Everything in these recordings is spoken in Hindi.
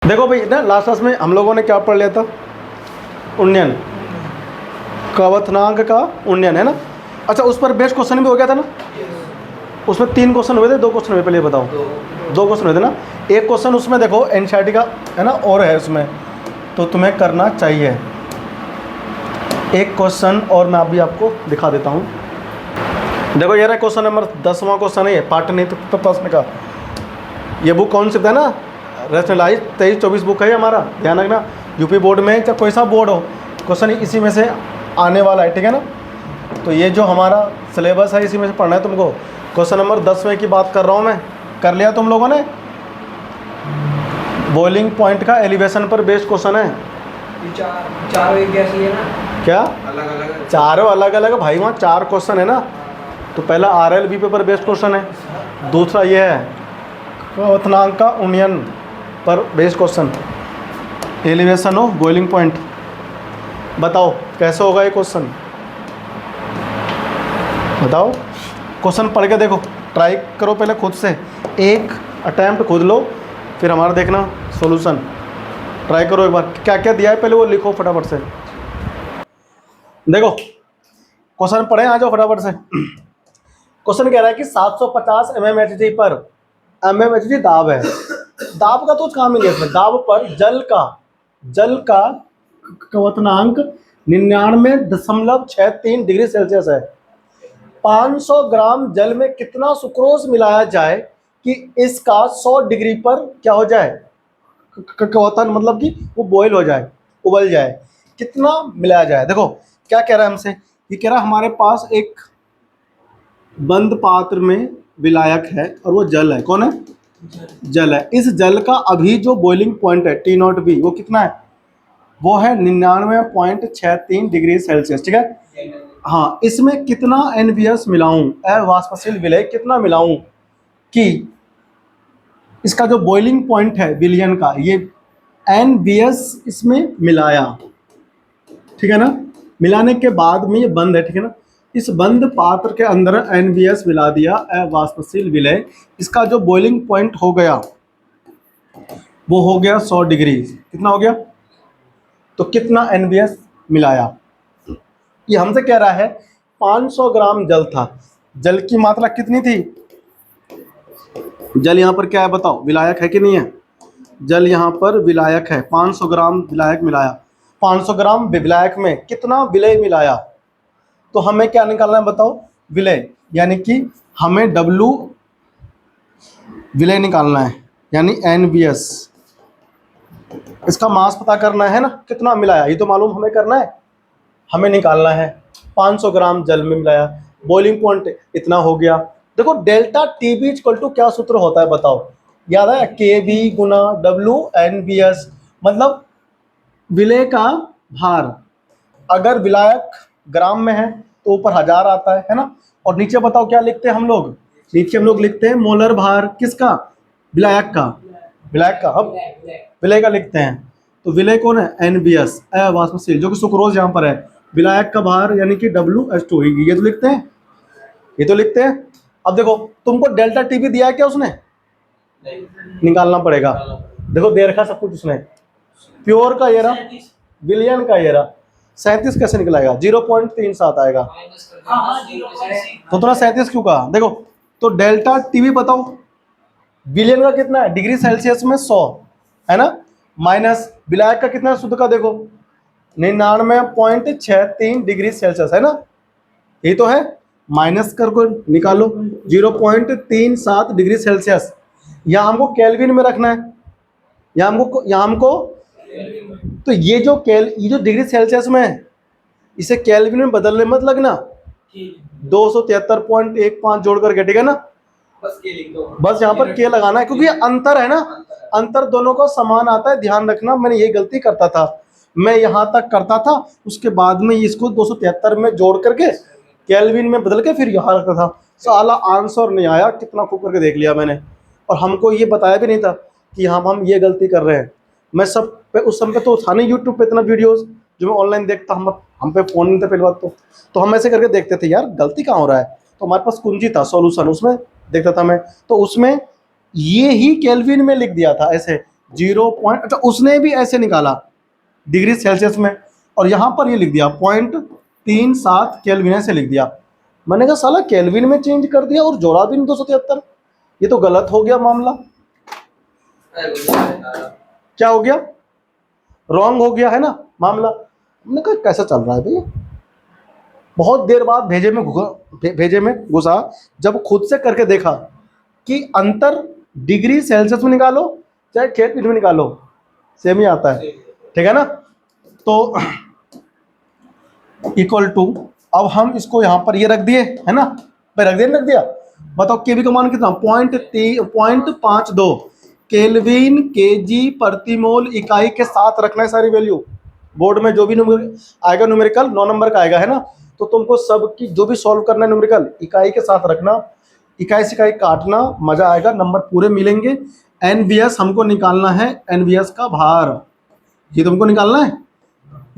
देखो भाई ना, लास्ट क्लास में हम लोगों ने क्या पढ़ लिया था? उन्नयन, क्वथनांक का उन्नयन, है ना। अच्छा, उस पर बेस्ट क्वेश्चन भी हो गया था ना। उसमें 3 क्वेश्चन हुए थे, 2 क्वेश्चन हुए, पहले बताओ। 2 क्वेश्चन हुए थे ना। एक क्वेश्चन उसमें देखो एनसीईआरटी का है ना, और है उसमें, तो तुम्हें करना चाहिए एक क्वेश्चन, और मैं अभी आपको दिखा देता हूँ। देखो ये रहा क्वेश्चन नंबर 10वां क्वेश्चन है ये, पाटलिपुत्र तो प्रश्न का। ये बुक कौन सी है ना, रैशनलाइज 23-24 बुक है हमारा, ध्यान रखना। यूपी बोर्ड में चाहे कोई सा बोर्ड हो, क्वेश्चन इसी में से आने वाला है, ठीक है ना। तो ये जो हमारा सिलेबस है इसी में से पढ़ना है तुमको। क्वेश्चन नंबर 10वें की बात कर रहा हूँ मैं, कर लिया तुम लोगों ने? बॉइलिंग पॉइंट का एलिवेशन पर बेस्ड क्वेश्चन है। चारों एक जैसी है ना? क्या अलग अलग? चारों अलग अलग भाई, वहाँ 4 क्वेश्चन है ना। तो पहला RLB पर बेस्ड क्वेश्चन है, दूसरा ये है क्वथनांक का उन्नयन पर based question, elevation of boiling point. बताओ कैसे होगा ये क्वेश्चन, बताओ। क्वेश्चन पढ़ के देखो, ट्राई करो पहले खुद से, एक अटैम्प्ट खुद लो, फिर हमारा देखना सॉल्यूशन। ट्राई करो एक बार, क्या क्या दिया है पहले वो लिखो फटाफट से। देखो क्वेश्चन पढ़े, आ जाओ फटाफट से। क्वेश्चन कह रहा है कि 750 mmHg पर mmHg दाब है। दाब का तो काम ही नहीं है इसमें। दाब पर जल का क्वथनांक 99.63 डिग्री सेल्सियस है। 500 ग्राम जल में कितना सुक्रोज मिलाया जाए कि इसका 100 डिग्री पर क्या हो जाए, क्वथन मतलब कि वो बॉयल हो जाए, उबल जाए। कितना मिलाया जाए? देखो क्या कह रहा है हमसे, ये कह रहा है हमारे पास एक बंद पात्र में विलायक है और वो जल है। कौन है? जल है। इस जल का अभी जो बॉइलिंग पॉइंट है T0B, वो कितना है? वो है 99.63 डिग्री सेल्सियस, ठीक है। हाँ, इसमें कितना NBS मिलाऊं, अवाष्पशील विलय कितना मिलाऊं कि इसका जो बॉइलिंग पॉइंट है विलयन का, ये NBS इसमें मिलाया, ठीक है ना। मिलाने के बाद में ये बंद है, ठीक है ना। इस बंद पात्र के अंदर NBS मिला दिया, अवाष्पशील विलय। इसका जो बॉइलिंग पॉइंट हो गया वो हो गया 100 डिग्री। कितना हो गया? तो कितना NBS मिलाया, ये हमसे कह रहा है। 500 ग्राम जल था, जल की मात्रा कितनी थी? जल यहाँ पर क्या है बताओ, विलायक है कि नहीं है? जल यहाँ पर विलायक है, 500 ग्राम विलायक मिलाया। 500 ग्राम विलायक में कितना विलय मिलाया? तो हमें क्या निकालना है बताओ, विलय, यानी कि हमें W विलय निकालना है, यानी NBS। इसका मास पता करना है ना, कितना मिलाया, ये तो मालूम हमें करना है, हमें निकालना है। 500 ग्राम जल में मिलाया, बॉइलिंग पॉइंट इतना हो गया। देखो डेल्टा TB इक्वल टू क्या सूत्र होता है बताओ, याद है? KB गुना WNBS, मतलब विलय का भार। अगर विलायक ग्राम में है तो ऊपर 1000 आता है ना। और नीचे बताओ क्या लिखते हैं हम लोग? नीचे हम लोग लिखते हैं मोलर भार, किसका? विलायक का। विलायक का, अब विलय का लिखते हैं। तो विलय कौन है? NBS, अवाष्पशील, जो कि सुक्रोज यहाँ पर है। विलायक का भार यानी कि WH2, ये तो लिखते हैं, ये तो लिखते हैं। अब देखो तुमको डेल्टा TB दिया है क्या उसने? निकालना पड़ेगा। देखो दे रखा सब कुछ उसने। प्योर का ये रहा, विलियन का ये रहा। 37 कैसे निकलाएगा? 0.37 आएगा। तो थोड़ा 37 क्यों कहा? देखो तो डेल्टा TB बताओ, विलियन का कितना है? डिग्री सेल्सियस में 100 है ना, माइनस विलायक का कितना शुद्ध का देखो 99.63 डिग्री सेल्सियस है ना, ये तो है। माइनस कर को निकालो 0.37 डिग्री सेल्सियस। यहाँ हमको केल्विन में रखना है, यहाँ हमको तो ये जो डिग्री सेल्सियस में है इसे केल्विन में बदलने मत लगना। 273.15 जोड़ करके, ठीक है ना। बस यहाँ पर के लगाना है, क्योंकि अंतर है ना, अंतर दोनों को समान आता है। ध्यान रखना, मैंने ये गलती करता था, मैं यहाँ तक करता था, उसके बाद में इसको 273 में जोड़ करके केल्विन में बदल के फिर यहाँ रखता था। साला आंसर नहीं आया, कितना खूब करके देख लिया मैंने, और हमको ये बताया भी नहीं था कि हम ये गलती कर रहे हैं। मैं सब पे उस समय तो था नहीं यूट्यूब पे इतना वीडियोस जो मैं ऑनलाइन देखता, हम पे फ़ोन नहीं था पहली बात तो हम ऐसे करके देखते थे यार गलती कहाँ हो रहा है। तो हमारे पास कुंजी था सॉल्यूशन, उसमें देखता था मैं, तो उसमें ये ही केल्विन में लिख दिया था ऐसे, अच्छा उसने भी ऐसे निकाला डिग्री सेल्सियस में, और यहाँ पर ये लिख दिया 0.37 केल्विन ऐसे लिख दिया। मैंने कहा साला केल्विन में चेंज कर दिया और जोड़ा भी नहीं 273, ये तो गलत हो गया मामला। क्या हो गया? रॉन्ग हो गया है ना मामला। हमने कहा कैसा चल रहा है भैया। बहुत देर बाद भेजे में घुसा, जब खुद से करके देखा कि अंतर डिग्री सेल्सियस में निकालो चाहे केल्विन में निकालो सेम ही आता है, ठीक है ना। तो इक्वल टू, अब हम इसको यहाँ पर ये रख दिए है ना, मैं रख दिया। बताओ केवी का मान कितना? 0.52 केल्विन केजी प्रति मोल इकाई के साथ रखना है सारी वैल्यू। बोर्ड में जो भी आएगा न्यूमेरिकल 9 नंबर का आएगा है ना, तो तुमको सबकी जो भी सॉल्व करना है न्यूमेरिकल इकाई के साथ रखना, इकाई से इकाई काटना, मजा आएगा, नंबर पूरे मिलेंगे। एनवीएस हमको निकालना है, एनवीएस का भार ये तुमको निकालना है।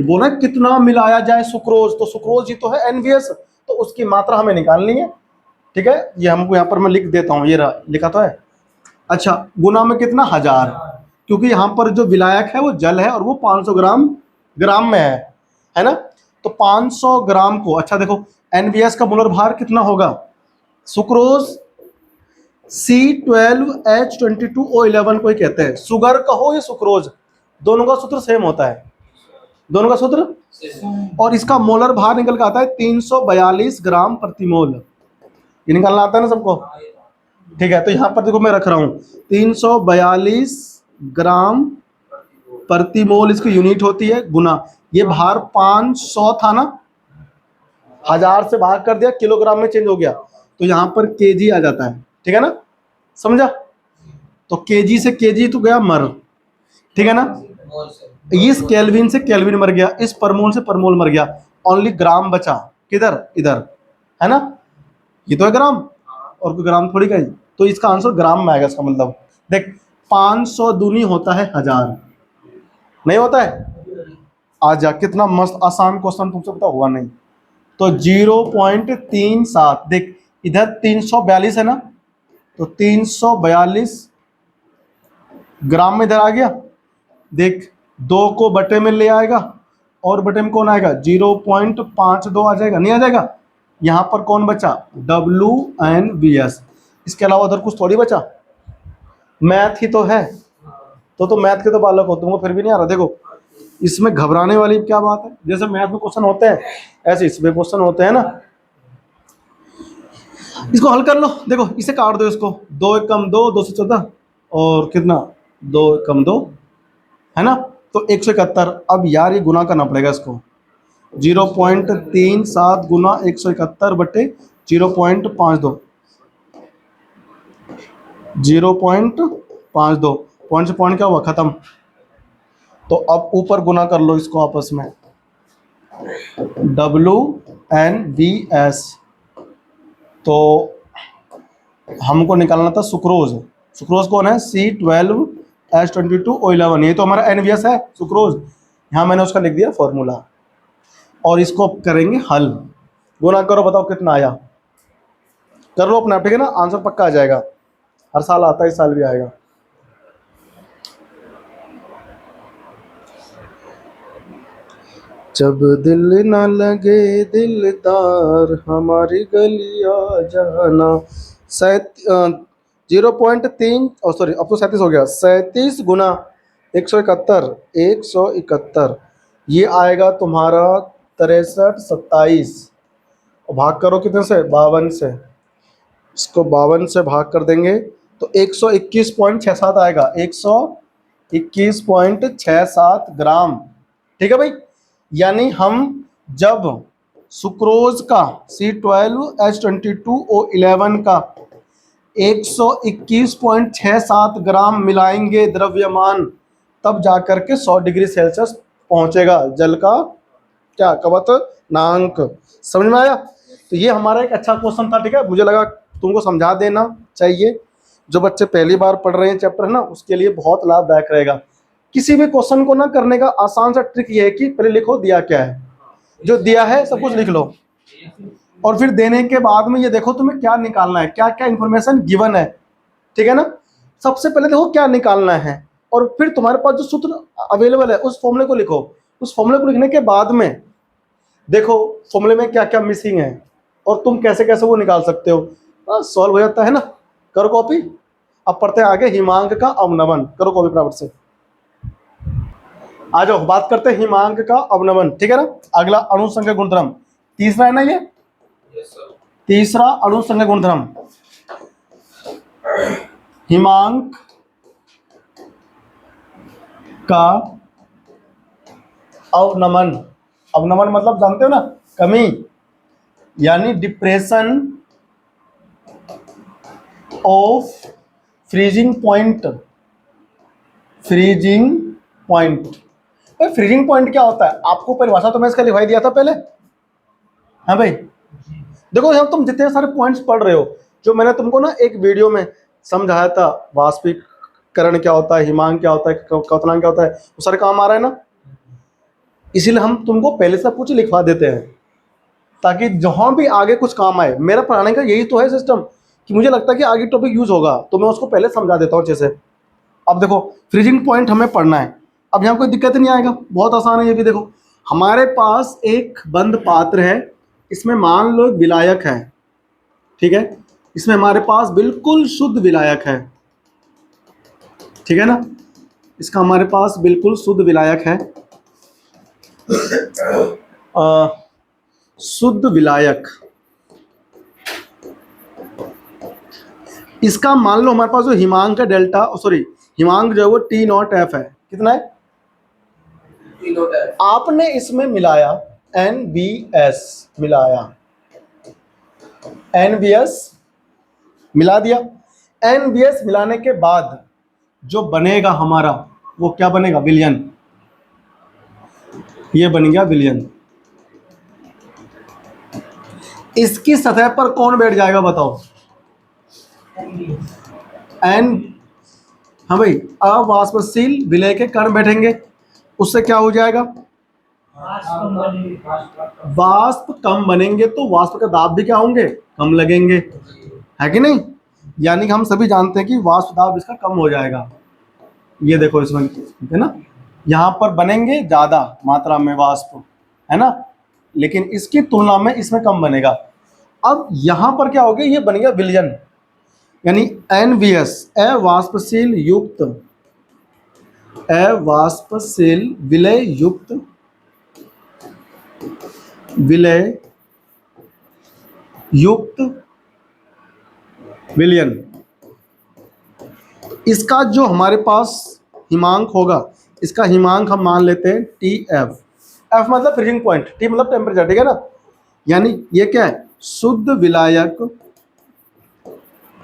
ये बोला कितना मिलाया जाए सुक्रोज, तो सुक्रोज ही तो है एनवीएस, तो उसकी मात्रा हमें निकालनी है, ठीक है। ये हमको यहाँ पर मैं लिख देता हूँ, ये लिखा तो है। अच्छा गुना में कितना? 1000, क्योंकि यहाँ पर जो विलायक है वो जल है और वो 500 ग्राम में है ना। तो 500 ग्राम को, अच्छा देखो एनवीएस का मोलर भार कितना होगा? सुक्रोज C12H22O11 को ही कहते हैं, शुगर कहो या सुक्रोज, दोनों का सूत्र सेम होता है, दोनों का सूत्र। और इसका मोलर भार निकल के आता है 342 ग्राम प्रति मोल, ये निकालना आता है ना सबको, ठीक है। तो यहाँ पर देखो मैं रख रहा हूँ 342 ग्राम प्रति मोल इसकी यूनिट होती है, गुना ये भार 500 था ना, 1000 से भाग कर दिया, किलोग्राम में चेंज हो गया, तो यहाँ पर केजी आ जाता है, ठीक है ना, समझा। तो केजी से केजी तो गया मर, ठीक है ना। इस केल्विन से केल्विन मर गया, इस परमोल से परमोल मर गया, ओनली ग्राम बचा, किधर? इधर है ना, ये तो है ग्राम, और कोई ग्राम थोड़ी गई, तो इसका आंसर ग्राम में आएगा। इसका मतलब देख 500 दूनी होता है 1000, नहीं होता है? आ जा, कितना मस्त आसान क्वेश्चन, तुमसे पता हुआ नहीं। तो 0.37, देख इधर 342 है ना, तो 342 ग्राम में इधर आ गया, देख 2 को बटे में ले आएगा और बटे में कौन आएगा? 0.52 आ जाएगा, नहीं आ जाएगा। यहाँ पर कौन बचा? WNVS, इसके अलावा उधर कुछ थोड़ी बचा, मैथ ही तो है। तो मैथ के तो बालक हो, तुमको फिर भी नहीं आ रहा। देखो इसमें घबराने वाली क्या बात है, जैसे मैथ में क्वेश्चन होते हैं ऐसे इसमें क्वेश्चन होते हैं ना। इसको हल कर लो, देखो इसे काट दो, इसको 2 × 2 2 से 14 और कितना 2 × 2 है ना, तो 171। अब यार ये गुना करना पड़ेगा इसको, 0.37 गुना 171 बटे 0.52, 0.52 पॉइंट से पॉइंट क्या हुआ? खत्म। तो अब ऊपर गुना कर लो इसको आपस में, WNVS, तो हमको निकालना था सुक्रोज। सुक्रोज कौन है? C12H22O11, ये तो हमारा एनवीएस है सुक्रोज, यहाँ मैंने उसका लिख दिया फॉर्मूला। और इसको करेंगे हल, गुना करो, बताओ कितना आया, कर लो अपना, ठीक है ना, आंसर पक्का आ जाएगा, हर साल आता है, इस साल भी आएगा। जब दिल ना लगे दिलदार हमारी गलियां जाना, 0.3 सॉरी अब तो 37 हो गया, 37 गुना 171 ये आएगा तुम्हारा 63 27, और भाग करो कितने से? 52 से, इसको 52 से भाग कर देंगे तो 121.67 आएगा, 121.67 ग्राम, ठीक है भाई। यानी हम जब सुक्रोज का C12H22O11 का 121.67 ग्राम मिलाएंगे द्रव्यमान, तब जाकर के 100 डिग्री सेल्सियस पहुंचेगा जल का क्या क्वथनांक। समझ में आया? तो ये हमारा एक अच्छा क्वेश्चन था, ठीक है, मुझे लगा तुमको समझा देना चाहिए। जो बच्चे पहली बार पढ़ रहे हैं चैप्टर है ना, उसके लिए बहुत लाभदायक रहेगा। किसी भी क्वेश्चन को ना करने का आसान सा ट्रिक ये है कि पहले लिखो दिया क्या है, जो दिया है सब कुछ लिख लो, और फिर देने के बाद में ये देखो तुम्हें क्या निकालना है, क्या क्या इंफॉर्मेशन गिवन है, ठीक है ना। सबसे पहले देखो क्या निकालना है, और फिर तुम्हारे पास जो सूत्र अवेलेबल है उस फॉर्मूले को लिखो। उस फॉर्मूले को लिखने के बाद में देखो फॉर्मूले में क्या क्या मिसिंग है और तुम कैसे कैसे वो निकाल सकते हो। सॉल्व हो जाता है ना। करो कॉपी। अब पढ़ते हैं आगे हिमांक का अवनमन। करो कॉपी फटाफट से। आ जाओ बात करते हैं हिमांक का अवनमन। ठीक है ना। अगला अणुसंख्यक गुणधर्म तीसरा है ना ये। तीसरा अणुसंख्यक गुणधर्म हिमांक का अवनमन। अवनमन मतलब जानते हो ना, कमी, यानी depression of freezing point. Freezing point. Freezing point क्या होता है आपको परिभाषा तो मैं इसका लिखवाई दिया था पहले। हाँ भाई देखो यहाँ तुम जितने सारे पॉइंट्स पढ़ रहे हो, जो मैंने तुमको ना एक वीडियो में समझाया था, वाष्पीकरण क्या होता है, हिमांक क्या होता है, क्वथनांक क्या होता है, वो सारे काम आ रहा है ना। इसीलिए हम तुमको पहले से कुछ लिखवा देते हैं ताकि जहाँ भी आगे कुछ काम आए। मेरा पढ़ाने का यही तो है सिस्टम कि मुझे लगता है कि आगे टॉपिक यूज होगा तो मैं उसको पहले समझा देता हूँ अच्छे से। अब देखो फ्रीजिंग पॉइंट हमें पढ़ना है। अब यहाँ कोई दिक्कत नहीं आएगा, बहुत आसान है ये भी। देखो हमारे पास एक बंद पात्र है, इसमें मान लो विलायक है। ठीक है, इसमें हमारे पास बिल्कुल शुद्ध विलायक है। ठीक है ना, इसका हमारे पास बिल्कुल शुद्ध विलायक है। शुद्ध विलायक, इसका मान लो हमारे पास जो हिमांक है डेल्टा, सॉरी हिमांक जो है वो टी नॉट एफ है। कितना है? T not F. आपने इसमें मिलाया NBS, मिलाया NBS, मिला दिया। NBS मिलाने के बाद जो बनेगा हमारा वो क्या बनेगा? विलयन। ये बन गया विलयन। इसकी सतह पर कौन बैठ जाएगा बताओ? हाँ भाई, अवाष्पशील विलय के कण बैठेंगे। उससे क्या हो जाएगा? वाष्प कम बनेंगे तो वाष्प का दाब भी क्या होंगे? कम लगेंगे, है कि नहीं? यानी कि हम सभी जानते हैं कि वाष्प दाब इसका कम हो जाएगा। ये देखो इसमें है ना, यहाँ पर बनेंगे ज्यादा मात्रा में वाष्प, है ना, लेकिन इसकी तुलना में इसमें कम बनेगा। अब यहाँ पर क्या हो गया? ये बन गया विलयन, यानी NBS अवाष्पशील युक्त, अवाष्पशील विलय युक्त, विलय युक्त विलयन। इसका जो हमारे पास हिमांक होगा, इसका हिमांक हम मान लेते हैं TF। F मतलब फ्रीजिंग पॉइंट, T मतलब टेम्परेचर। ठीक है ना, यानी ये क्या है? शुद्ध विलायक,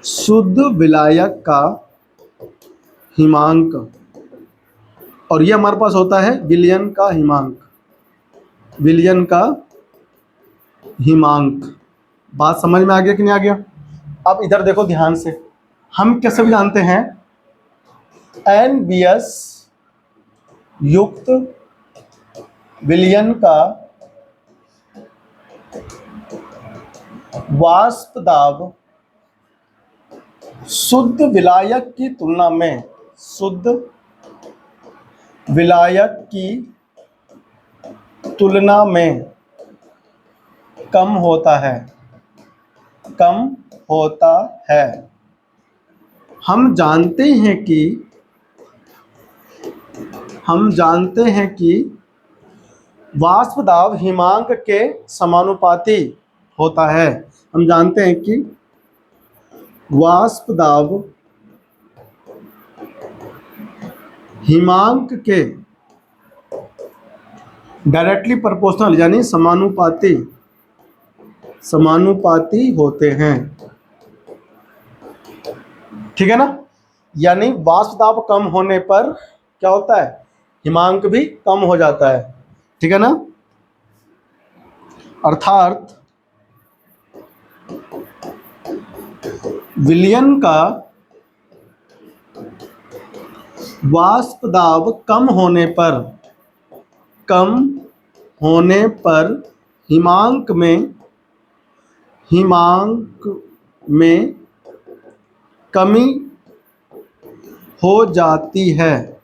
शुद्ध विलायक का हिमांक, और ये हमारे पास होता है विलयन का हिमांक। विलयन का हिमांक। बात समझ में आ गया कि नहीं आ गया? अब इधर देखो ध्यान से, हम कैसे भी जानते हैं NBS युक्त विलयन का वाष्प दाब शुद्ध विलायक की तुलना में, शुद्ध विलायक की तुलना में कम होता है, कम होता है। हम जानते हैं कि वाष्प दाब हिमांक के समानुपाती होता है। हम जानते हैं कि वाष्प दाब हिमांक के डायरेक्टली प्रोपोर्शनल यानी समानुपाती, समानुपाती होते हैं। ठीक है ना, यानी वाष्प दाब कम होने पर क्या होता है? हिमांक भी कम हो जाता है। ठीक है ना, अर्थात विलयन का वाष्प दाब कम होने पर हिमांक में कमी हो जाती है।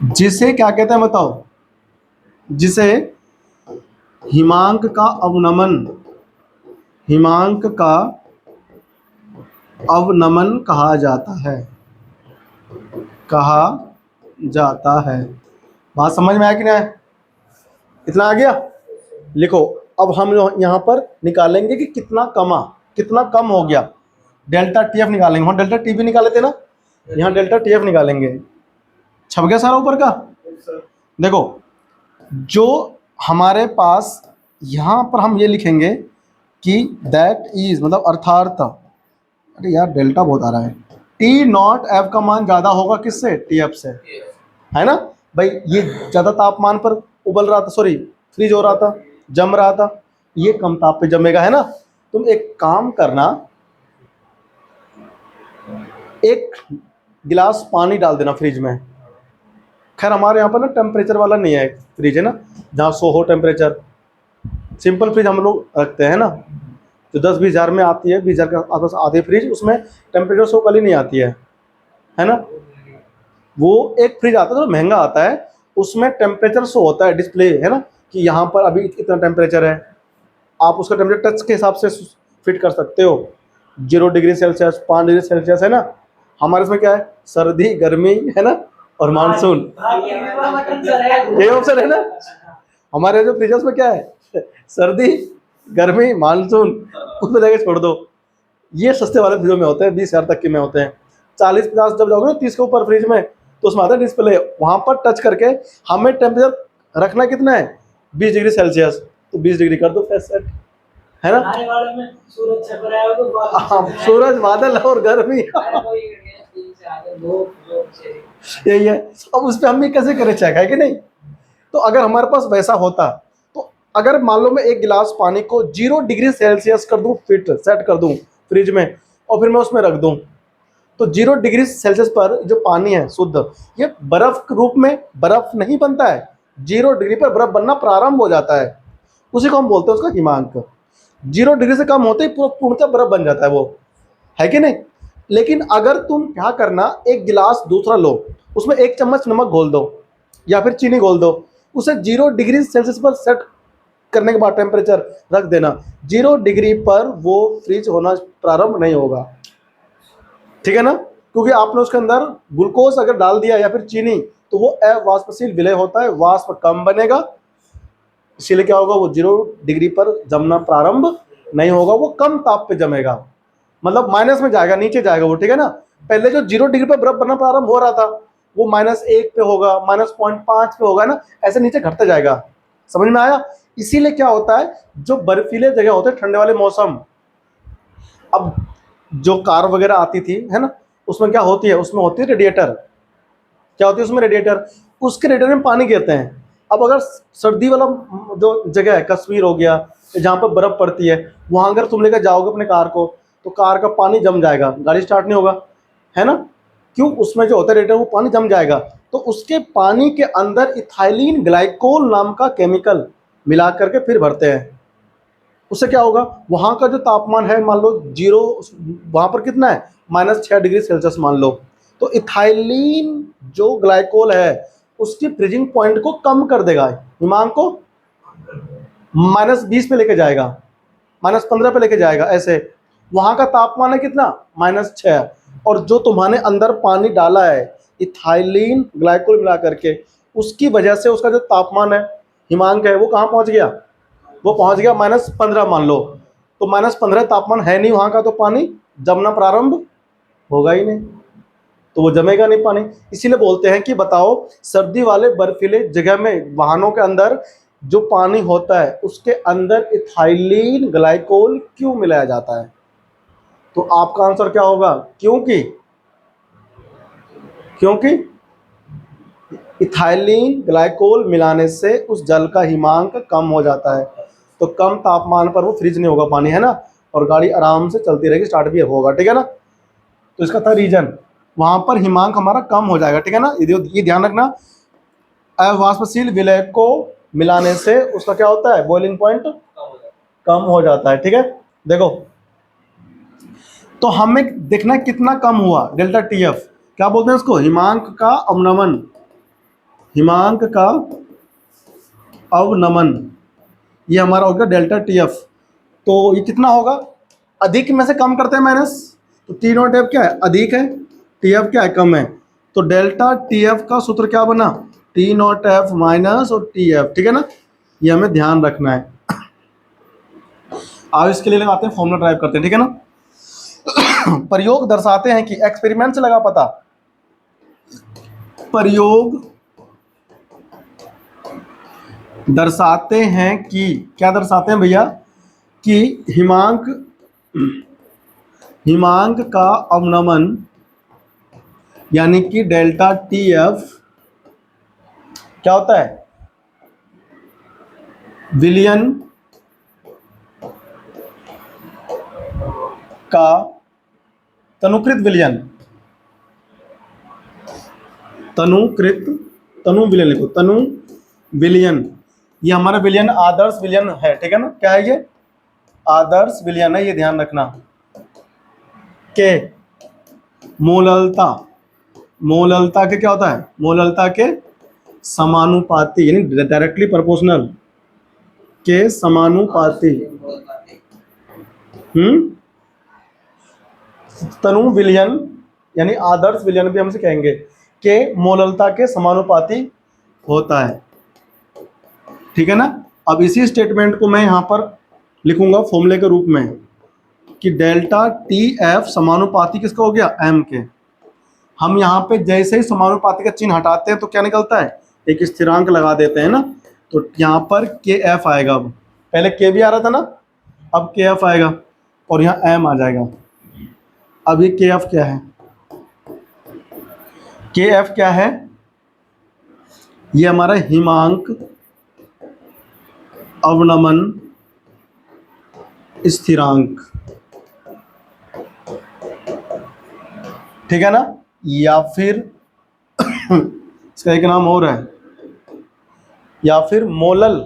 जिसे क्या कहते हैं बताओ? जिसे हिमांक का अवनमन, हिमांक का अवनमन कहा जाता है, कहा जाता है। बात समझ में आया कि नहीं आया? इतना आ गया? लिखो। अब हम यहाँ पर निकालेंगे कि कितना कमा, कितना कम हो गया। डेल्टा टी एफ निकालेंगे। वहाँ डेल्टा टी भी निकाले थे ना, यहाँ डेल्टा टी एफ निकालेंगे। छप गया सारा ऊपर का? देखो, जो हमारे पास यहाँ पर हम ये लिखेंगे कि दैट इज, मतलब अर्थात, अरे यार डेल्टा बहुत आ रहा है, टी नॉट एफ का मान ज़्यादा होगा किससे? टी एफ से, है ना भाई। ये ज़्यादा तापमान पर उबल रहा था, सॉरी फ्रीज हो रहा था, जम रहा था, ये कम ताप पे जमेगा, है ना। तुम एक काम करना, एक गिलास पानी डाल देना फ्रिज में। खैर हमारे यहाँ पर ना टेम्परेचर वाला नहीं है फ्रिज, है ना, जहाँ 100 हो टेम्परेचर। सिंपल फ्रिज हम लोग रखते हैं ना, जो 10-20 हज़ार में आती है, 20 हज़ार के आसपास आती है फ्रिज, उसमें टेम्परेचर 100 कली नहीं आती है ना। वो एक फ्रिज आता है जो महंगा आता है, उसमें टेम्परेचर शो होता है, डिस्प्ले, है ना, कि यहाँ पर अभी इतना टेम्परेचर है। आप उसका टेम्परेचर टच के हिसाब से फिट कर सकते हो। 0 डिग्री सेल्सियस, 5 डिग्री सेल्सियस, है ना। हमारे इसमें क्या है? सर्दी, गर्मी, है ना, और मानसून, ये ऑप्शन है ना। हमारे जो फ्रिज में क्या है? सर्दी, गर्मी, मानसून, उसमें जाके छोड़ दो। ये सस्ते वाले फ्रिजों में होते हैं, 20 हज़ार तक के में होते हैं। 40-50 जब जाओगे ना 30 के ऊपर फ्रिज में, तो उसमें आता है डिस्प्ले, वहाँ पर टच करके हमें टेम्परेचर रखना कितना है? 20 डिग्री सेल्सियस, तो 20 डिग्री कर दो सेट, है ना। सूरज छप रहा है तो सूरज, बादल और गर्मी, यही है। अब उस पर हम भी कैसे करें चेक, है कि नहीं? तो अगर हमारे पास वैसा होता, तो अगर मान लो मैं एक गिलास पानी को 0 डिग्री सेल्सियस कर दूं, फिट सेट कर दूं फ्रिज में, और फिर मैं उसमें रख दूं, तो 0 डिग्री सेल्सियस पर जो पानी है शुद्ध, ये बर्फ के रूप में बर्फ नहीं बनता है। 0 डिग्री पर बर्फ बनना प्रारंभ हो जाता है, उसी को हम बोलते हैं उसका हिमांक। 0 डिग्री से कम होते ही पूर्णतः बर्फ बन जाता है वो, है कि नहीं। लेकिन अगर तुम क्या करना, एक गिलास दूसरा लो, उसमें 1 चम्मच नमक घोल दो या फिर चीनी घोल दो, उसे 0 डिग्री सेल्सियस पर सेट करने के बाद टेम्परेचर रख देना, 0 डिग्री पर वो फ्रीज होना प्रारंभ नहीं होगा, ठीक है ना। क्योंकि आपने उसके अंदर ग्लूकोज अगर डाल दिया या फिर चीनी, तो वो अवाष्पशील विलय होता है, वाष्प कम बनेगा, इसीलिए क्या होगा? वो 0 डिग्री पर जमना प्रारंभ नहीं होगा, वो कम ताप पे जमेगा, मतलब माइनस में जाएगा, नीचे जाएगा वो, ठीक है ना। पहले जो 0 डिग्री पर बर्फ बनना प्रारंभ हो रहा था, वो -1 पे होगा, -0.5 पे होगा ना, ऐसे नीचे घटता जाएगा। समझ में आया? इसीलिए क्या होता है, जो बर्फीले जगह होते हैं, ठंडे वाले मौसम, अब जो कार वगैरह आती थी, है ना, उसमें क्या होती है? उसमें होती है रेडिएटर। क्या होती है उसमें? रेडिएटर। उसके रेडिएटर में पानी गिरते हैं। अब अगर सर्दी वाला जो जगह है, कश्मीर हो गया, जहाँ पर बर्फ़ पड़ती है, वहाँ अगर तुम लेकर जाओगे अपने कार को, तो कार का पानी जम जाएगा, गाड़ी स्टार्ट नहीं होगा, है ना। क्यों? उसमें जो होता है रेडिएटर, वो पानी जम जाएगा, तो उसके पानी के अंदर इथाइलिन ग्लाइकोल नाम का केमिकल मिला करके फिर भरते हैं। उससे क्या होगा? वहाँ का जो तापमान है, मान लो 0, वहाँ पर कितना है? -6 डिग्री सेल्सियस मान लो, तो इथाइलिन जो ग्लाइकोल है, उसकी फ्रीजिंग पॉइंट को कम कर देगा, हिमांक को -20 पे लेके जाएगा, -15 पे लेके जाएगा, ऐसे। वहाँ का तापमान है कितना? -6, और जो तुम्हारे अंदर पानी डाला है इथाइलिन ग्लाइकोल मिला करके, उसकी वजह से उसका जो तापमान है, हिमांक है, वो कहाँ पहुँच गया? वो पहुंच गया -15 मान लो। तो -15 तापमान है नहीं वहाँ का, तो पानी जमना प्रारंभ होगा ही नहीं, तो वो जमेगा नहीं पानी। इसीलिए बोलते हैं कि बताओ, सर्दी वाले बर्फीले जगह में, वाहनों के अंदर जो पानी होता है, उसके अंदर इथाइलिन ग्लाइकोल क्यों मिलाया जाता है? तो आपका आंसर क्या होगा? क्योंकि क्योंकि इथाइलिन ग्लाइकोल मिलाने से उस जल का हिमांक कम हो जाता है, तो कम तापमान पर वो फ्रीज नहीं होगा पानी, है ना, और गाड़ी आराम से चलती रहेगी, स्टार्ट भी होगा, ठीक है ना। तो इसका था रीजन, वहाँ पर हिमांक हमारा कम हो जाएगा, ठीक है ना। ये ध्यान रखना, अवाष्पशील विलय को मिलाने से उसका क्या होता है? बॉइलिंग पॉइंट कम हो जाता है, ठीक है। देखो, तो हमें देखना कितना कम हुआ, डेल्टा टी एफ, क्या बोलते हैं उसको? हिमांक का अवनमन, हिमांक का अवनमन, ये हमारा हो गया डेल्टा टी एफ। तो ये कितना होगा, अधिक में से कम करते हैं माइनस, तो टी नॉट एफ क्या है, अधिक है, टी एफ क्या है, कम है। तो डेल्टा टी एफ का सूत्र क्या बना, टी नॉट एफ माइनस और टी एफ, ठीक है ना, ये हमें ध्यान रखना है। अब इसके लिए लगाते हैं फॉर्मूला ड्राइव करते हैं, ठीक है ना। प्रयोग दर्शाते हैं कि, एक्सपेरिमेंट से लगा पता, प्रयोग दर्शाते हैं कि, क्या दर्शाते हैं भैया, कि हिमांक का अवनमन यानी कि डेल्टा टी एफ क्या होता है, विलयन का तनुकृत विलयन, तनु विलयन लिखो, तनु विलयन, ये हमारा विलयन आदर्श विलयन है, ठीक है ना, क्या है ये, आदर्श विलयन है, ये ध्यान रखना। के मोललता के क्या होता है, मोललता के समानुपाती, यानी डायरेक्टली प्रोपोर्शनल के समानुपाती। तनु विलयन यानी आदर्श विलयन भी हमसे कहेंगे, के मोललता के समानुपाती होता है, ठीक है ना। अब इसी स्टेटमेंट को मैं यहाँ पर लिखूंगा फॉर्मूले के रूप में कि डेल्टा टी एफ समानुपाती किसका हो गया, एम के। हम यहाँ पे जैसे ही समानुपाती का चिन्ह हटाते हैं तो क्या निकलता है, एक स्थिरांक लगा देते हैं ना, तो यहाँ पर के एफ आएगा। अब पहले के भी आ रहा था ना, अब के एफ आएगा और यहाँ एम आ जाएगा। अब ये के एफ क्या है, के एफ क्या है, ये हमारा हिमांक अवनमन स्थिरांक, ठीक है ना, या फिर इसका एक नाम और है, या फिर मोलल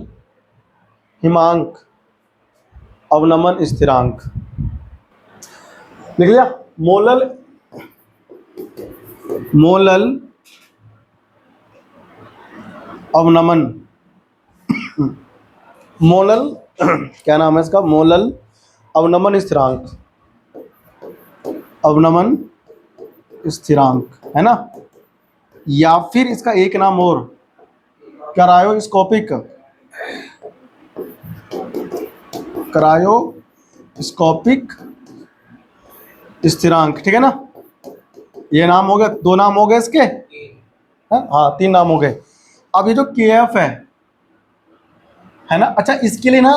हिमांक अवनमन स्थिरांक, लिख लिया, मोलल अवनमन, मोलल क्या नाम है इसका, मोलल अवनमन स्थिरांक, अवनमन स्थिरांक है ना, या फिर इसका एक नाम और क्रायोस्कोपिक स्थिरांक, ठीक है ना। ये नाम हो गया, दो नाम हो गए इसके, हाँ तीन नाम हो गए। अब ये जो के एफ है ना, अच्छा इसके लिए ना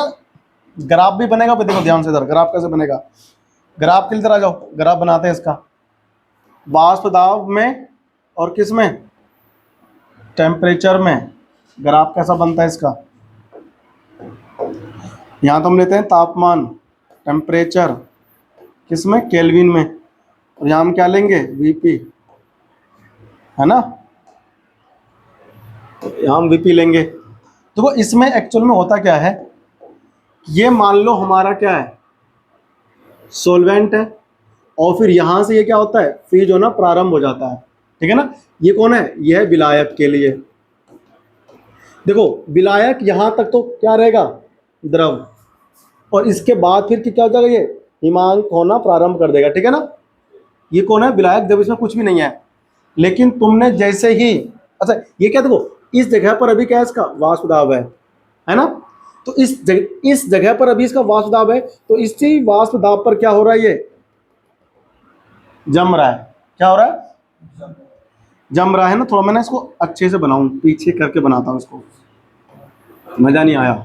ग्राफ भी बनेगा, देखो ध्यान से इधर ग्राफ कैसे बनेगा, ग्राफ के लिए इधर आ जाओ, ग्राफ बनाते हैं इसका, वाष्प दाब में और किस में, टेम्परेचर में, ग्राफ कैसा बनता है इसका। यहाँ तो हम लेते हैं तापमान, टेम्परेचर किस में, केल्विन में, और यहाँ हम क्या लेंगे, वीपी, है ना, यहाँ हम वीपी लेंगे। तो वो इसमें एक्चुअल में होता क्या है, ये मान लो हमारा क्या है, सोलवेंट है, और फिर यहाँ से ये क्या होता है, फ्रीज होना प्रारंभ हो जाता है, ठीक है ना। ये कौन है, ये है विलायक के लिए। देखो विलायक यहाँ तक तो क्या रहेगा, द्रव, और इसके बाद फिर क्या हो जाएगा, ये हिमांक होना प्रारंभ कर देगा, ठीक है ना। ये कौन है, विलायक, जब इसमें कुछ भी नहीं है। लेकिन तुमने जैसे ही, अच्छा ये क्या, देखो इस जगह पर अभी क्या है, इसका वाष्प दाब है ना, तो इस जगह पर अभी इसका वाष्प दाब है, तो इसी वाष्प दाब पर क्या हो रहा है, ये जम रहा है, क्या हो रहा है, जम रहा है ना। थोड़ा मैं ना इसको अच्छे से बनाऊं, पीछे करके बनाता हूं इसको, मजा नहीं आया।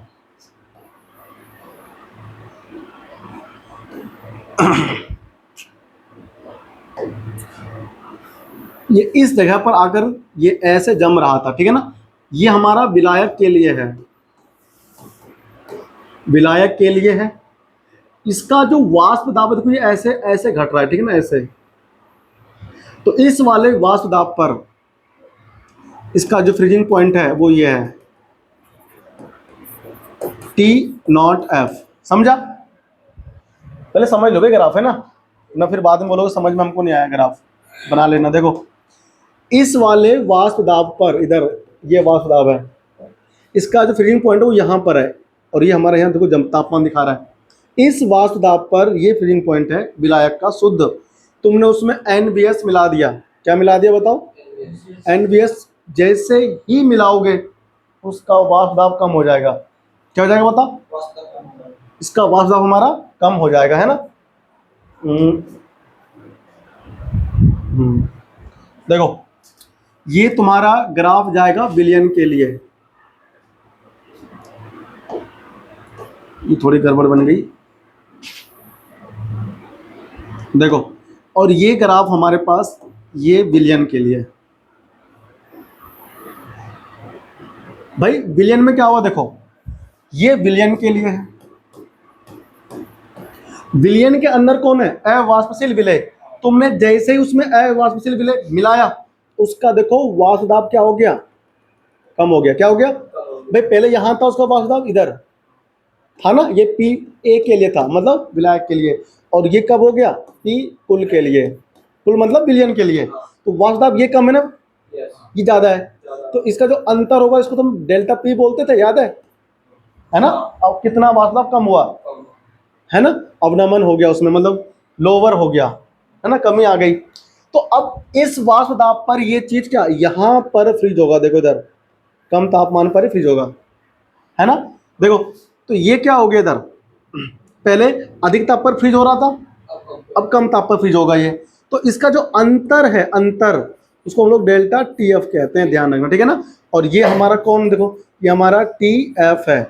ये इस जगह पर आकर ये ऐसे जम रहा था, ठीक है ना। ये हमारा विलायक के लिए है, विलायक के लिए है। इसका जो वाष्प दाब देखो ये ऐसे ऐसे घट रहा है, ठीक है ना, ऐसे। तो इस वाले वाष्प दाब पर इसका जो फ्रीजिंग पॉइंट है वो ये है, टी नॉट एफ, समझा। पहले समझ लो भाई, ग्राफ है ना फिर बाद में बोलोगे समझ में हमको नहीं आया, ग्राफ बना लेना। देखो इस वाले वाष्प दाब पर, इधर ये वाष्प दाब है। इसका जो फ्रीजिंग पॉइंट है वो यहाँ पर है, और ये हमारे यहाँ देखो तापमान दिखा रहा है। इस वाष्प दाब पर ये फ्रीजिंग पॉइंट है विलायक का शुद्ध। तुमने उसमें NBS मिला दिया, क्या मिला दिया बताओ? NBS जैसे ही मिलाओगे उसका वाष्प दाब कम हो जाएगा। क्या हो जाएगा बताओ? इसका वाष्प दाब हमारा कम हो जाएगा, है ना। देखो ये तुम्हारा ग्राफ जाएगा विलयन के लिए। ये थोड़ी गड़बड़ बन गई, देखो। और ये ग्राफ हमारे पास ये विलयन के लिए। भाई विलयन में क्या हुआ देखो, ये विलयन के लिए है। विलयन के अंदर कौन है? अवाष्पशील विलय। तुमने जैसे ही उसमें अवाष्पशील विलय मिलाया, उसका देखो वाष्प दाब क्या हो गया? कम हो गया। क्या हो गया भाई? पहले यहां था उसका वाष्प दाब, इधर था ना, ये PA के लिए था, मतलब विलायक के लिए। और ये कब हो गया? P कुल के लिए, कुल मतलब विलयन के लिए। तो वाष्प दाब ये कम है ना, ये ज्यादा है। तो इसका जो अंतर होगा इसको तुम डेल्टा P बोलते थे, याद है ना। अब कितना वाष्प दाब कम हुआ, है ना, अवनमन हो गया उसमें, मतलब लोअर हो गया, है ना, कमी आ गई। तो अब इस वाष्प दाब पर ये चीज क्या यहाँ पर फ्रीज होगा, देखो इधर कम तापमान पर ही फ्रीज होगा, है ना। देखो तो ये क्या हो गया, इधर पहले अधिक ताप पर फ्रीज हो रहा था, अब कम ताप पर फ्रीज होगा ये। तो इसका जो अंतर है, अंतर, उसको हम लोग डेल्टा TF कहते हैं, ध्यान रखना, ठीक है ना। और ये हमारा कौन, देखो ये हमारा TF है।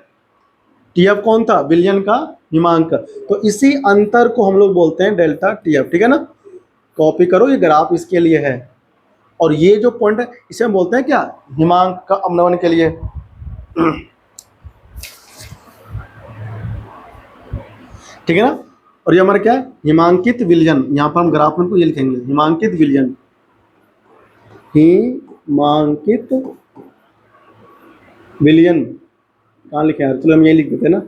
TF कौन था? विलयन का हिमांक। तो इसी अंतर को हम लोग बोलते हैं डेल्टा TF, ठीक है ना। कॉपी करो, ये ग्राफ इसके लिए है। और ये जो पॉइंट है इसे हम बोलते हैं क्या? हिमांक का अवनमन के लिए। ठीक है ना। और ये हमारा क्या है? हिमांकित विलयन। यहाँ पर हम ग्राफ में ये लिखेंगे, हिमांकित विलयन, हिमांकित विलयन। कहाँ लिखे यार? चलो हम ये लिख देते ना,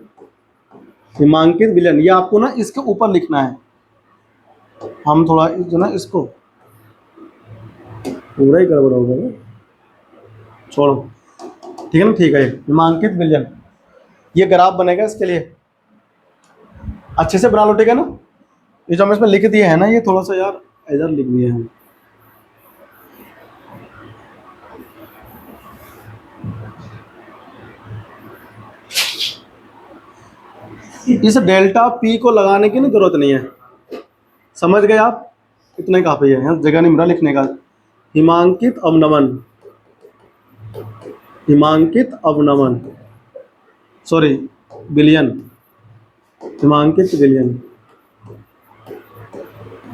हिमांकित विलयन। ये आपको ना इसके ऊपर लिखना है। हम थोड़ा जो ना इसको पूरा ही गड़बड़ हो गया, छोड़ो, ठीक है ना। ठीक है, हिमांकित विलयन, ये ग्राफ बनेगा इसके लिए। अच्छे से बना लो, ठीक है ना। ये जो हम इसमें लिख दिए हैं ना, ये थोड़ा सा यार इधर लिख दिए हैं। इस डेल्टा P को लगाने की ना जरूरत नहीं है, समझ गए आप? इतने काफी है, यहाँ जगह नहीं मिला लिखने का। हिमांकित अवनमन, हिमांकित अवनमन, सॉरी विलयन, हिमांकित विलयन,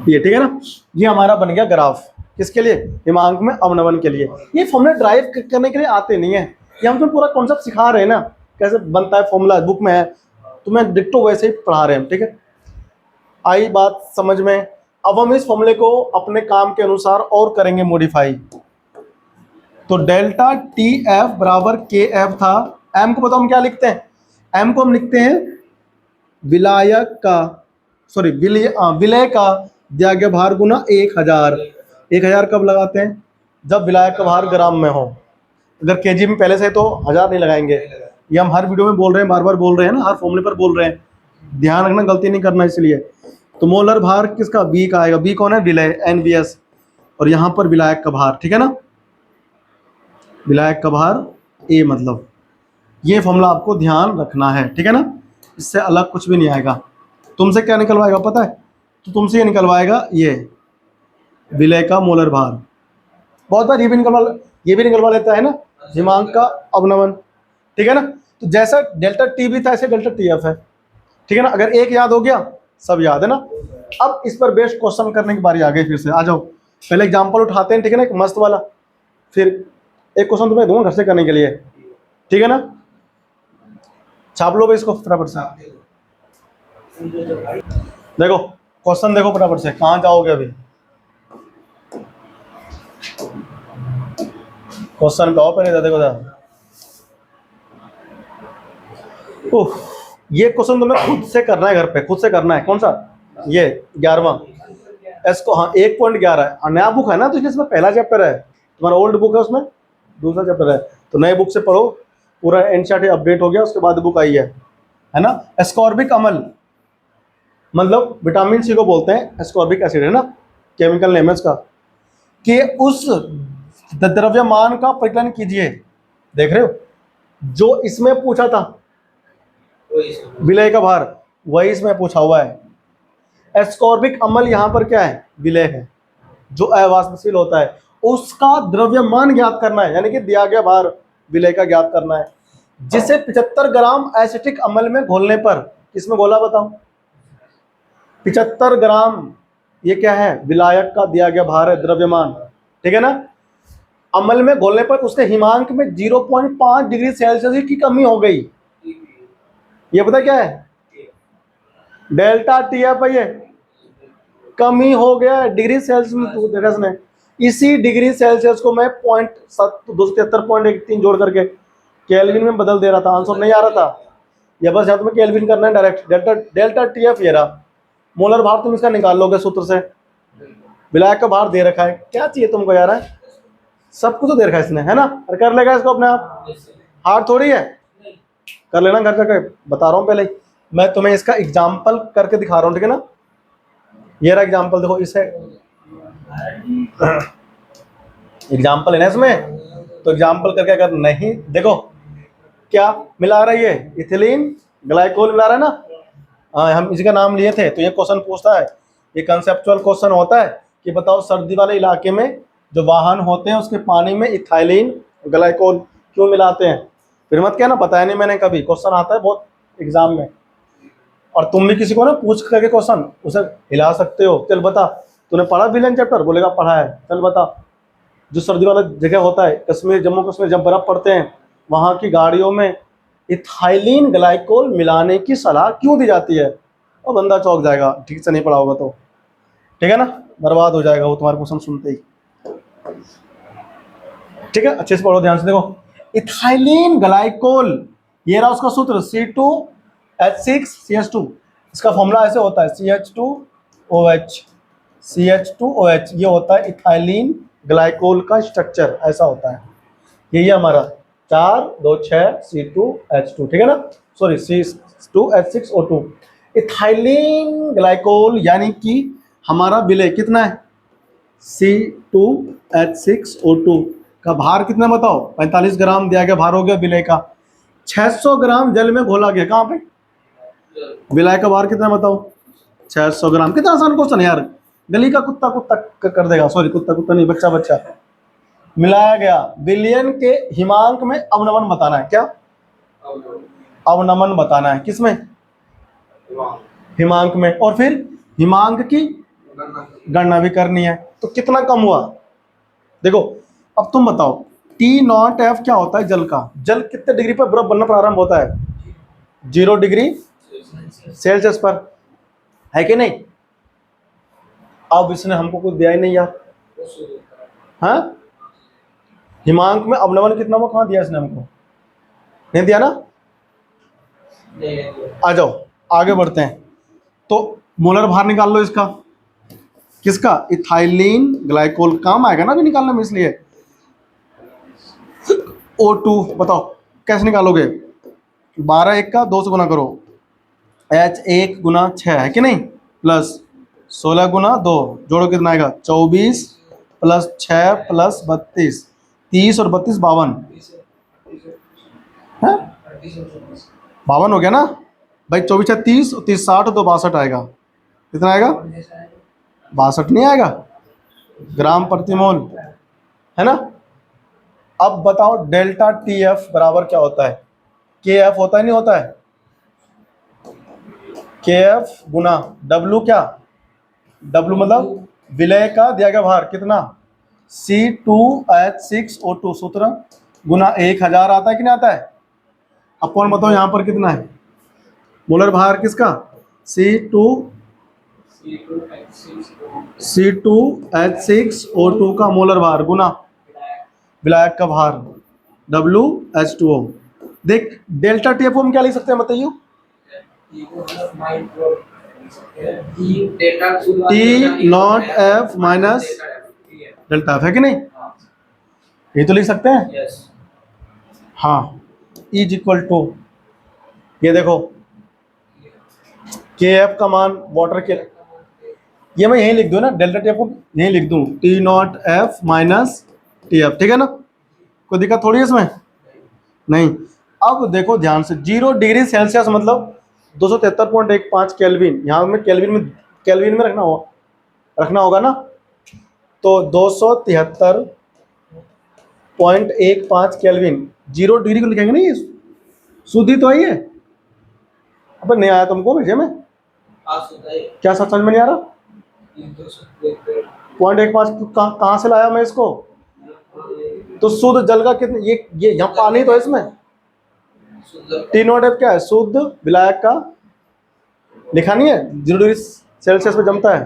ये ठीक है ना। ये हमारा बन गया ग्राफ, किसके लिए? हिमांक में अवनमन के लिए। ये फॉर्मूला ड्राइव करने के लिए आते नहीं है, ये हम तो पूरा कॉन्सेप्ट सिखा रहे हैं ना, कैसे बनता है फॉर्मूला, बुक में है, तुम्हें डिट्टो वैसे ही पढ़ा रहे हैं, ठीक है। आई बात समझ में? अब हम इस फॉर्मूले को अपने काम के अनुसार और करेंगे मॉडिफाई। तो डेल्टा TF बराबर KF था। M को बताओ हम क्या लिखते हैं? M को हम लिखते हैं विलायक का, सॉरी विलय का दिया गया भार गुना 1000। 1000 कब लगाते हैं? जब विलायक का भार ग्राम में हो। अगर kg में पहले से तो 1000 नहीं लगाएंगे। ये हम हर वीडियो में बोल रहे हैं, बार बार बोल रहे हैं ना, हर फॉर्मूले पर बोल रहे हैं, ध्यान रखना, गलती नहीं करना इसलिए। तो मोलर भार किसका? B का आएगा। B कौन है? विलय, NBS। और यहाँ पर विलायक का भार, ठीक है ना, विलायक का भार A, मतलब ये फॉर्मूला आपको ध्यान रखना है, ठीक है ना। इससे अलग कुछ भी नहीं आएगा। तुमसे क्या निकलवाएगा पता है? तो तुमसे ये निकलवाएगा ये विलय का मोलर भार। बहुत बार ये भी निकलवा लेता है ना, हिमांक का अवनमन, ठीक है ना। तो जैसा डेल्टा T भी था ऐसे डेल्टा TF है, ठीक है ना। अगर एक याद हो गया, सब याद है ना। अब इस पर बेस्ड क्वेश्चन करने की बारी आ गई, फिर से आ जाओ। पहले एग्जांपल उठाते हैं, ठीक है ना, एक मस्त वाला, फिर एक क्वेश्चन तुम्हें दूंगा घर से करने के लिए, ठीक है ना। छाप लो भाई इसको फटाफट से। देखो क्वेश्चन देखो फटाफट से, कहाँ जाओगे अभी? क्वेश्चन पे आओ पहले, देखो ओह, ये क्वेश्चन तुम्हें खुद से करना है, घर पे खुद से करना है। कौन सा? ये 11वां इसको, हाँ 1.11 है, नया बुक है ना, तो इसमें पहला चैप्टर है, तुम्हारा ओल्ड बुक है उसमें दूसरा चैप्टर है। तो नए बुक से पढ़ो, पूरा एनसीईआरटी अपडेट हो गया, उसके बाद बुक आई है ना। एस्कॉर्बिक अम्ल मतलब विटामिन सी को बोलते हैं एस्कॉर्बिक एसिड, है ना, केमिकल नेम है इसका। कि उस द्रव्यमान का परिकलन कीजिए। देख रहे हो, जो इसमें पूछा था विलय का भार, वही इसमें पूछा हुआ है। एस्कॉर्बिक अम्ल यहाँ पर क्या है, विलय है, जो अवाष्पशील होता है, उसका द्रव्यमान ज्ञात करना है, यानी कि दिया गया भार विलय का ज्ञात करना है, जिसे 75 ग्राम एसिटिक अम्ल में घोलने पर, किसमें घोला बताओ, 75 ग्राम, ये क्या है, विलायक का दिया गया भार है, द्रव्यमान, ठीक है ना। अम्ल में घोलने पर उसके हिमांक में 0.5 डिग्री सेल्सियस की कमी हो गई। ये पता क्या है, डेल्टा टी एफ है, ये कमी हो गया डिग्री सेल्सियस में, तो देखा इसने, इसी डिग्री सेल्सियस को मैं 273.13 जोड़ करके केल्विन में बदल दे रहा था, आंसर नहीं आ रहा था। या बस यहाँ तुम्हें केल्विन करना है डायरेक्ट, डेल्टा टी एफ ये रहा, मोलर भार तुम इसका निकाल लोगे सूत्र से। विलायक का भार दे रखा है, क्या चाहिए तुमको यार, है सब कुछ तो दे रखा है इसने, है ना, और कर लेगा इसको अपने आप, हार्ड थोड़ी है, कर लेना घर जाकर, बता रहा हूँ पहले ही मैं तुम्हें, इसका एग्जाम्पल करके दिखा रहा हूँ, ठीक है ना। ये रहा एग्जाम्पल, देखो इसे एग्जाम्पल है ना इसमें, तो एग्जाम्पल करके अगर नहीं, देखो क्या मिला रहा है, ये इथिलीन ग्लाइकोल मिला रहा है ना। हाँ, हम इसी का नाम लिए थे, तो ये क्वेश्चन पूछता है, ये कंसेप्चुअल क्वेश्चन होता है कि बताओ सर्दी वाले इलाके में जो वाहन होते हैं उसके पानी में इथाइलिन ग्लाइकोल क्यों मिलाते हैं। फिर मत कहना बताया नहीं मैंने कभी, क्वेश्चन आता है बहुत एग्जाम में, और तुम भी किसी को ना पूछ करके क्वेश्चन उसे हिला सकते हो, चल बता तूने पढ़ा विलेन चैप्टर, बोलेगा पढ़ा है, चल बता। जो सर्दी वाला जगह होता है कश्मीर, जम्मू कश्मीर, जब बर्फ पड़ते हैं, वहाँ की गाड़ियों में इथाइलिन ग्लाइकोल मिलाने की सलाह क्यों दी जाती है, और बंदा चौंक जाएगा, ठीक से नहीं पढ़ा होगा तो, ठीक है ना, बर्बाद हो जाएगा वो तुम्हारे क्वेश्चन सुनते ही, ठीक है। अच्छे से पढ़ो, ध्यान से देखो, इथाइलिन ग्लाइकोल, ये रहा उसका सूत्र C2H6CH2, इसका फॉर्मूला ऐसे होता है CH2OH, CH2OH, ये होता है इथाइलिन ग्लाइकोल का स्ट्रक्चर, ऐसा होता है, यही हमारा 4 2 6 C2H2, ठीक है ना, सॉरी C2H6O2। इथाइलिन ग्लाइकोल यानी कि हमारा विलय कितना है, C2H6O2 का भार कितना बताओ, 45 ग्राम दिया गया भार हो गया विलय का, 600 ग्राम जल में घोला गया, कहाँ पे, विलय का भार कितना बताओ, 600 ग्राम। कितना आसान क्वेश्चन है यार, गली का कुत्ता कुत्ता कर देगा, सॉरी कुत्ता कुत्ता नहीं, बच्चा बच्चा। मिलाया गया, विलयन के हिमांक में अवनमन बताना है, क्या अवनमन बताना है, किसमें, हिमांक में, और फिर हिमांक की गणना भी करनी है, तो कितना कम हुआ। देखो अब तुम बताओ T0F क्या होता है, जल का, जल कितने डिग्री पर बर्फ बनना प्रारंभ होता है, 0 डिग्री सेल्सियस पर, है कि नहीं। अब इसने हमको कुछ दिया ही नहीं यार, हाँ, हिमांक में अवनमन कितना वो कहाँ दिया इसने हमको, नहीं दिया ना। आ जाओ आगे बढ़ते हैं, तो मोलर भार निकाल लो इसका, किसका, इथाइलिन ग्लाइकोल, काम आएगा ना अभी निकालने में, इसलिए O2 बताओ कैसे निकालोगे, 12 1 का 2 से गुना करो, H1 गुना 6 है कि नहीं, प्लस 16 गुना 2, जोड़ो कितना आएगा, 24 प्लस 6 प्लस 32, 30 और 32 52 है, 52 हो गया ना भाई, 24 है 30, 30 60 तो 62 आएगा, कितना आएगा, 62 नहीं आएगा, ग्राम प्रति मोल, है ना। अब बताओ डेल्टा टी एफ बराबर क्या होता है, के एफ होता है नहीं होता है, के एफ गुना डब्लू, क्या डब्लू मतलब विलय का दिया गया भार कितना, C2H6O2 सूत्र गुना 1000 आता है कि नहीं आता है। अब कौन बताओ यहाँ पर कितना है, मोलर भार किसका, C2H6O2 का मोलर भार गुना विलायक का भार WH2O। देख डेल्टा टी एफ हम क्या लिख सकते हैं बताइए, T0F माइनस डेल्टा एफ, है कि नहीं, ये तो लिख सकते हैं। हाँ, इज इक्वल टू, ये देखो के एफ का मान वाटर के, ये मैं यहीं लिख दूँ ना, डेल्टा टी एफ को यहीं लिख दूँ, T not F minus T F, ठीक है ना, कोई दिक्कत थोड़ी है इसमें, नहीं। अब देखो ध्यान से, 0 डिग्री सेल्सियस मतलब 273.15 केल्विन, यहाँ में केल्विन में रखना होगा ना, तो 273.15 केल्विन, 0 डिग्री को लिखेंगे ना, ये शुद्ध ही तो है ये। अब नहीं आया तुमको भेजे में, क्या सच समझ में नहीं आ रहा? 0.15 कहाँ से लाया मैं इसको? तो शुद्ध जल का कितना, ये यहाँ पानी तो है इसमें, टी नॉट एफ क्या है? शुद्ध विलायक का, लिखा नहीं है 0 डिग्री सेल्सियस में जमता है,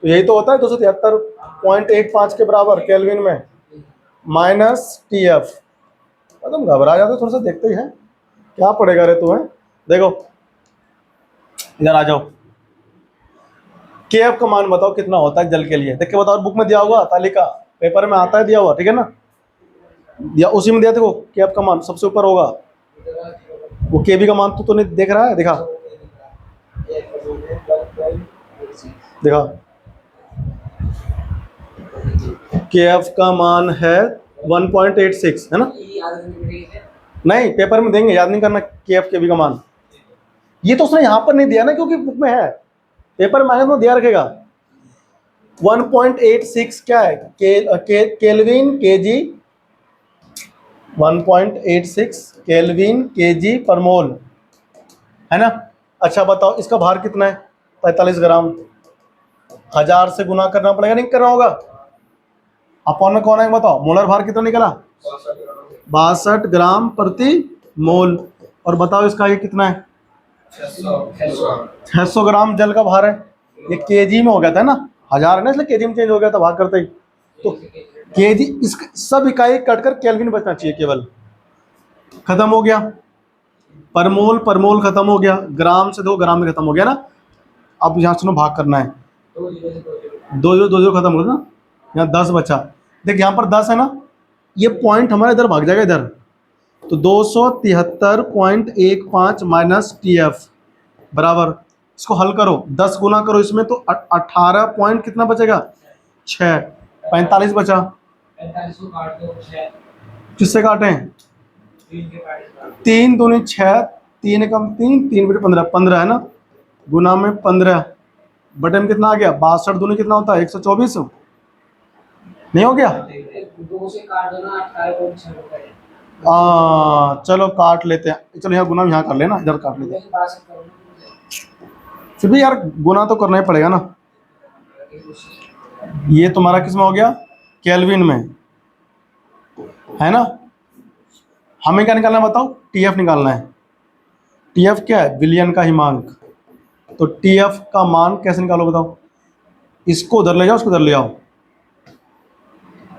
तो यही तो होता है 273.15 के बराबर केल्विन में माइनस टी एफ। तुम घबरा जाते थोड़ा सा, देखते ही है क्या पड़ेगा रे तुम्हें। देखो इधर आ जाओ, के एफ का मान बताओ कितना होता है जल के लिए, देख के बताओ, बुक में दिया होगा, तालिका पेपर में आता है दिया हुआ, ठीक है ना, या उसी में दिया, देखो के एफ का मान सबसे ऊपर होगा, वो के बी का मान तो नहीं देख रहा है, दिखा दिखा, के एफ का मान है 1.86 है ना, नहीं पेपर में देंगे, याद नहीं करना के एफ के बी का मान, ये तो उसने यहाँ पर नहीं दिया ना क्योंकि बुक में है, पेपर में आएगा तो दिया रखेगा। 1.86 क्या है? केल्विन के जी, 1.86 केल्विन के जी पर मोल, है ना। अच्छा बताओ इसका भार कितना है? 45 ग्राम, 1000 से गुना करना पड़ेगा, नहीं करना होगा, अपॉन में कौन है बताओ, मोलर भार कितना निकला? 62 ग्राम प्रति मोल। और बताओ इसका ये कितना है? 600 ग्राम जल का भार है, ये केजी में हो गया था ना, 1000 है ना, इसलिए केजी में चेंज हो गया था भाग करते ही, तो केजी, इस सब इकाई कटकर केल्विन बचना चाहिए केवल, खत्म हो गया, परमोल खत्म हो गया, ग्राम से 2 ग्राम में खत्म हो गया ना। अब यहाँ सुनो भाग करना है, 2 खत्म हो गया ना, यहाँ 10 बचा, देख यहाँ पर 10 है ना, ये पॉइंट हमारा इधर भाग जाएगा इधर, तो 273.15 माइनस टी एफ बराबर, इसको हल करो, 10 गुना करो इसमें, तो 18 पॉइंट कितना बचेगा? 6, 45 बचा, किससे काटें? 3 दूनी 6, 3 कम 3, 3 बटे 15, 15 है ना, गुना में 15 बटे में कितना आ गया? 62 दूनी कितना होता है? 124, नहीं हो गया? चलो काट लेते हैं, चलो यहाँ गुना यहाँ कर लेना, इधर काट लेते हैं, फिर भी यार गुना तो करना ही पड़ेगा ना। ये तुम्हारा किस में हो गया? केल्विन में, है ना। हमें क्या निकालना है बताओ? टीएफ निकालना है। टीएफ क्या है? विलयन का हिमांक। तो टीएफ का मान कैसे निकालो बताओ? इसको उधर ले जाओ, उसको उधर ले आओ,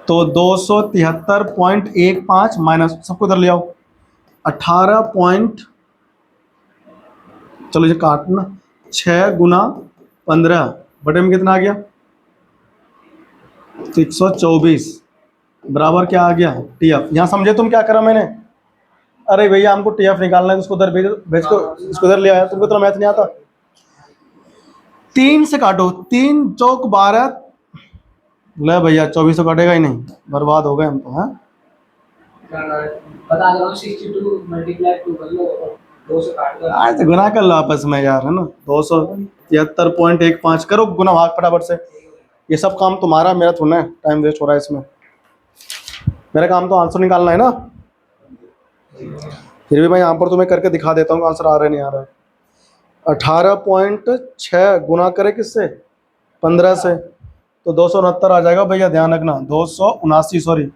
तो 273.15 माइनस, सबको इधर ले आओ, 18 पॉइंट, चलो ये काटना, 6 गुना 15 बटे में कितना आ गया? 124 बराबर क्या आ गया? टीएफ। यहाँ समझे तुम क्या करा मैंने? अरे भैया हमको टीएफ निकालना है, उसको उधर भेज को, इसको उधर ले आया, तुमको तो मैथ नहीं आता। 3 से काटो, 3 चौक 12, ले भैया 24 तो कटेगा ही नहीं, बर्बाद हो गए हम तो, हैं। बता दो 62 मल्टीप्लाई 2 कर लो और 2 से काट दो, आज तो गुना कर लो आपस में यार, है ना। 273.15 करो गुना भाग फटाफट से। ये सब काम तुम्हारा, मेरा थोड़ा है, टाइम वेस्ट हो रहा है इसमें, मेरा काम तो आंसर निकालना है ना। फिर भी मैं यहाँ पर तुम्हें करके दिखा देता हूँ आंसर आ रहा है नहीं आ रहा है। 18.6 गुना करे किससे? 15 से, तो 269 आ जाएगा भैया, ध्यान रखना, 279, सॉरी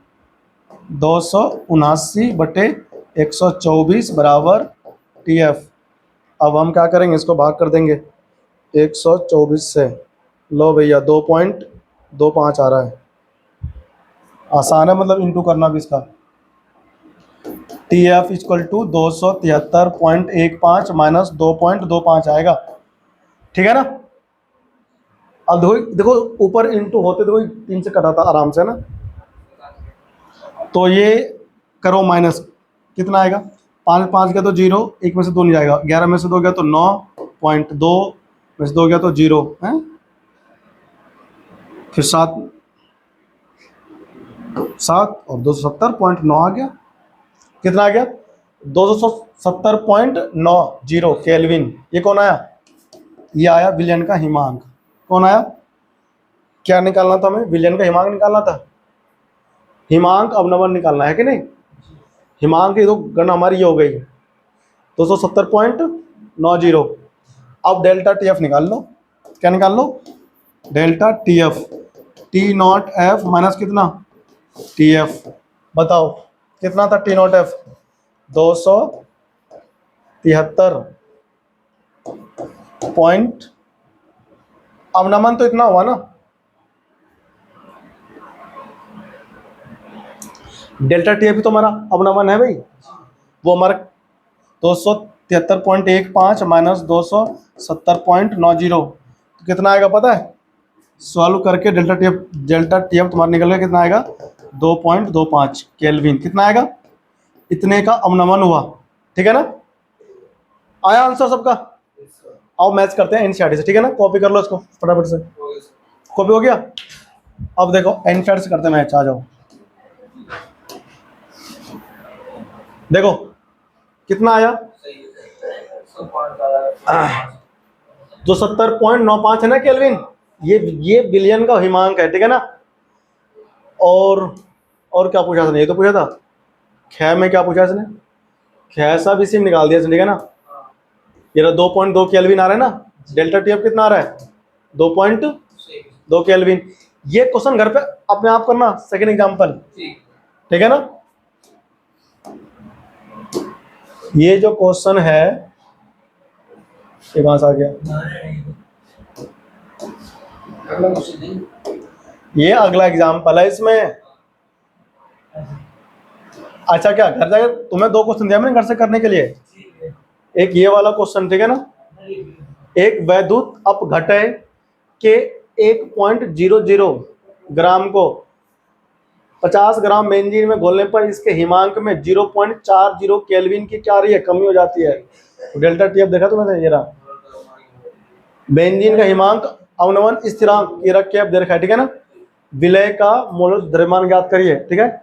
279 बटे 124 बराबर टीएफ। अब हम क्या करेंगे, इसको भाग कर देंगे 124 से, लो भैया 2.25 आ रहा है, आसान है मतलब इंटू करना भी इसका। T F equal to 273.15 minus 2.25 आएगा, ठीक है ना। अब देखो ऊपर इंटू होते देखो 3 से कटा था आराम से ना, तो ये करो माइनस, कितना आएगा? 5 5 गया तो 0, 1 में से 2 नहीं जाएगा, 11 में से 2 गया तो 9.2 में से 2 गया तो 0 है, फिर 7 और 270.9 आ गया। कितना आ गया? 270.90 केल्विन। ये कौन आया? ये आया विलयन का हिमांक। कौन आया? क्या निकालना था हमें? विलयन का हिमांक निकालना था। हिमांक अवनमन निकालना है कि नहीं? हिमांक की तो गणना हमारी ये हो गई 270.90। अब डेल्टा टी एफ निकाल लो। क्या निकाल लो? Delta T F, T not F minus कितना? T F. बताओ कितना था टी नॉट एफ? 273 पॉइंट, अवनमन तो इतना हुआ ना, डेल्टा टी एफ भी तो हमारा अवनमन है भाई, वो हमारा 273.15 माइनस 270.90, तो कितना आएगा पता है? सॉल्व करके डेल्टा टी एफ तुम्हारा निकल गया, कितना आएगा? 2.25 केल्विन। कितना आएगा? इतने का अवनमन हुआ। ठीक है ना? आया आंसर सबका? अब मैच करते हैं एनसीईआरटी से। ठीक है ना? कॉपी कर लो इसको फटाफट से। कॉपी हो गया? अब देखो एनसीईआरटी से करते हैं मैच। आ जाओ, देखो कितना आया? जो 70.95 है ना केल्विन, ये बिलियन का हिमांक है। ठीक है ना? और क्या पूछा था? ये तो पूछा था ख्या में, क्या पूछा इसने? ख्या सब इसी में निकाल दिया। ठीक है ना? ये 2.2 केल्विन आ रहा है ना, डेल्टा टी एफ कितना आ रहा है? 2.2 केल्विन। ये क्वेश्चन घर पे अपने आप करना, सेकंड एग्जांपल। ठीक है ना? ये जो क्वेश्चन है ये कहां से आ गया? ये अगला एग्जांपल है इसमें। अच्छा, क्या घर जाकर तुम्हें 2 क्वेश्चन दिया मैंने घर से करने के लिए। एक ये वाला क्वेश्चन, ठीक है ना, एक वैद्युत अपघटय के 1.00 ग्राम को 50 ग्राम बेंजीन में घोलने पर इसके हिमांक में 0.40 केल्विन की क्या रही है? कमी हो जाती है। तो डेल्टा टी एफ देखा तुमने? ये रहा बेंजीन का हिमांक अवनमन स्थिरांक, ये रख के अब दे रखा है। ठीक है ना? विलय का मोल द्रव्यमान ज्ञात करिए। ठीक है?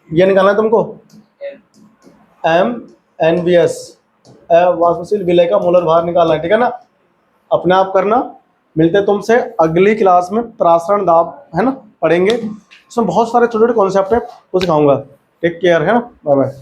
ये निकालना है तुमको, MnVS वाष्पशील विलय का मोलर भार निकालना है। ठीक है ना? अपने आप करना। मिलते तुमसे अगली क्लास में। प्रासरण दाब है ना पढ़ेंगे, उसमें बहुत सारे छोटे छोटे कॉन्सेप्ट है, वो सिखाऊंगा। टेक केयर, है ना? Bye bye.